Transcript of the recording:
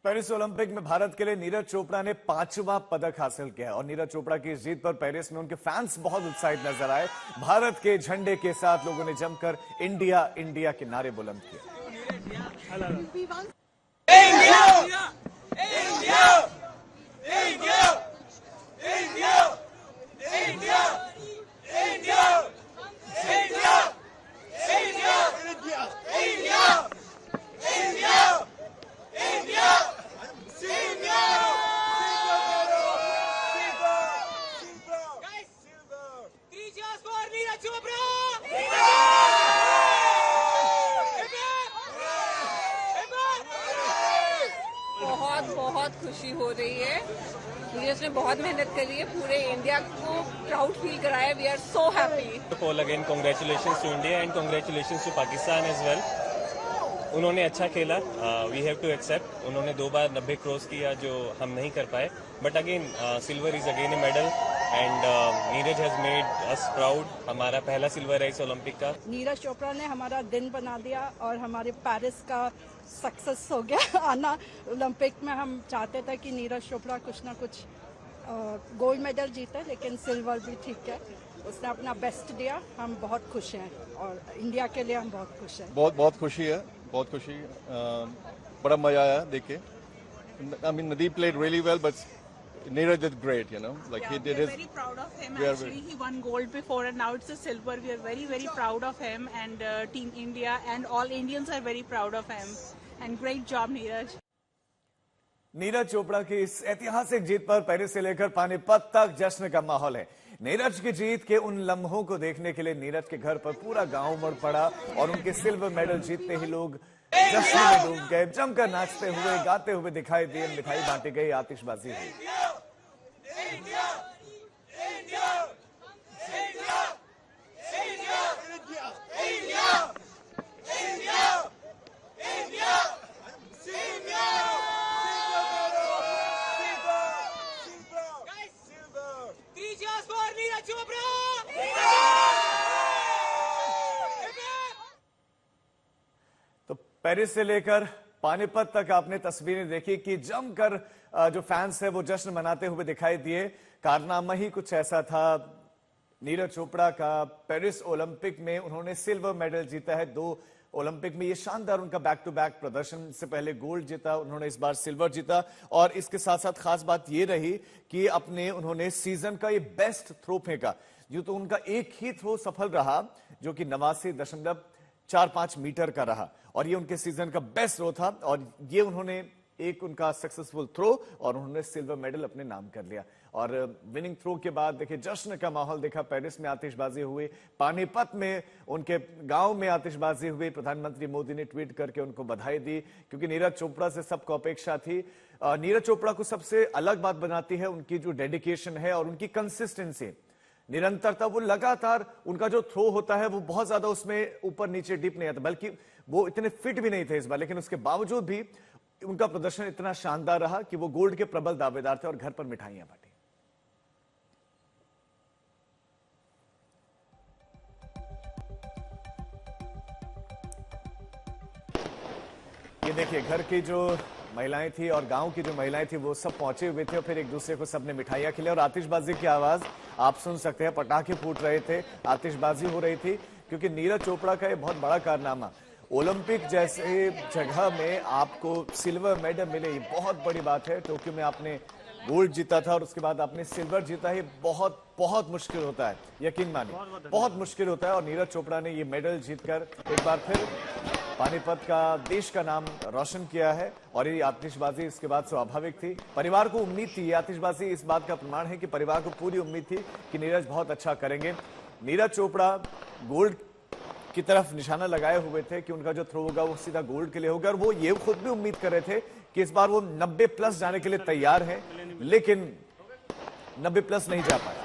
Paris Olympic में भारत के लिए नीरज चोपड़ा ने 5वां पदक हासिल किया है और नीरज चोपड़ा की जीत पर पेरिस में उनके फैंस बहुत उत्साहित नजर आए। भारत के झंडे के साथ लोगों ने जमकर इंडिया इंडिया के नारे बुलंद किए। बहुत खुशी हो रही है। नीरज ने बहुत मेहनत करी है, पूरे इंडिया को प्राउड फील कराया। We are so happy. Call again congratulations to India and congratulations to Pakistan as well. उन्होंने अच्छा खेला, वी हैव टू एक्सेप्ट। उन्होंने 2 बार 90 क्रॉस किया जो हम नहीं कर पाए, but again silver is again A medal and Neeraj has made us proud. हमारा पहला सिल्वर है इस ओलंपिक का। नीरज चोपड़ा ने हमारा दिन बना दिया और हमारे पेरिस का सक्सेस हो गया आना ओलंपिक में। हम चाहते थे कि नीरज चोपड़ा कुछ ना कुछ गोल्ड मेडल जीते, लेकिन सिल्वर भी ठीक है। उसने अपना बेस्ट दिया। हम बहुत खुश हैं और इंडिया के लिए हम बहुत खुश हैं। बहुत खुशी है, बहुत खुशी। बड़ा मजा आया देख के। I mean, Nadeep played really well, but Neeraj did great, you know. Like he did his. We are very proud of him. Actually, he won gold before, and now it's a silver. We are very, very proud of him, and Team India and all Indians are very proud of him. And great job, Neeraj. Neeraj Chopra की इस ऐतिहासिक जीत पर Paris से लेकर पानीपत तक जश्न का माहौल है। नीरज की जीत के उन लम्हों को देखने के लिए नीरज के घर पर पूरा गांव उमड़ पड़ा और उनके सिल्वर मेडल जीतते ही लोग जश्न में डूब गए। जमकर नाचते हुए गाते हुए दिखाई दिए, मिठाई बांटी गई, आतिशबाजी हुई। तो पेरिस से लेकर पानीपत तक आपने तस्वीरें देखी कि जमकर जो फैंस है वो जश्न मनाते हुए दिखाई दिए। कारनामा ही कुछ ऐसा था नीरज चोपड़ा का। पेरिस ओलंपिक में उन्होंने सिल्वर मेडल जीता है 2 ओलंपिक में। ये शानदार उनका बैक टू बैक प्रदर्शन। से पहले गोल्ड जीता, उन्होंने इस बार सिल्वर जीता और इसके साथ साथ खास बात ये रही कि उन्होंने सीजन का ये बेस्ट थ्रो फेंका। यूं तो उनका एक ही थ्रो सफल रहा जो कि 89.45 मीटर का रहा और ये उनके सीजन का बेस्ट थ्रो था और ये उन्होंने एक उनका सक्सेसफुल थ्रो और उन्होंने सिल्वर मेडल अपने नाम कर लिया। और विनिंग थ्रो के बाद देखिए जश्न का माहौल देखा। पेरिस में आतिशबाजी हुई, पानीपत में उनके गांव में आतिशबाजी हुई। प्रधानमंत्री मोदी ने ट्वीट करके उनको बधाई दी क्योंकि नीरज चोपड़ा से सबको अपेक्षा थी। नीरज चोपड़ा को सबसे अलग बात बनाती है उनकी जो डेडिकेशन है और उनकी कंसिस्टेंसी, निरंतरता। वो लगातार उनका जो थ्रो होता है वो बहुत ज्यादा उसमें ऊपर नीचे डिप नहीं आता, बल्कि वो इतने फिट भी नहीं थे इस बार, लेकिन उसके बावजूद भी उनका प्रदर्शन इतना शानदार रहा कि वो गोल्ड के प्रबल दावेदार थे और घर पर मिठाइयां बांटी। ये देखिए घर की जो महिलाएं थी और गांव की जो महिलाएं थी वो सब पहुंचे हुए थे और फिर एक दूसरे को सबने मिठाइयां खिलाई और आतिशबाजी की आवाज आप सुन सकते हैं। पटाखे फूट रहे थे, आतिशबाजी हो रही थी क्योंकि नीरज चोपड़ा का ये बहुत बड़ा कारनामा, ओलंपिक जैसे जगह में आपको सिल्वर मेडल मिले, ये बहुत बड़ी बात है। टोक्यो में आपने गोल्ड जीता था और उसके बाद आपने सिल्वर जीता है, बहुत बहुत मुश्किल होता है, यकीन मानिए बहुत मुश्किल होता है। और नीरज चोपड़ा ने ये मेडल जीतकर एक बार फिर पानीपत का, देश का नाम रोशन किया है और ये आतिशबाजी इसके बाद स्वाभाविक थी। परिवार को उम्मीद थी, ये आतिशबाजी इस बात का प्रमाण है कि परिवार को पूरी उम्मीद थी कि नीरज बहुत अच्छा करेंगे। नीरज चोपड़ा गोल्ड की तरफ निशाना लगाए हुए थे कि उनका जो थ्रो होगा वो सीधा गोल्ड के लिए होगा और वो ये खुद भी उम्मीद कर रहे थे कि इस बार वो 90 प्लस जाने के लिए तैयार है, लेकिन 90 प्लस नहीं जा पाए।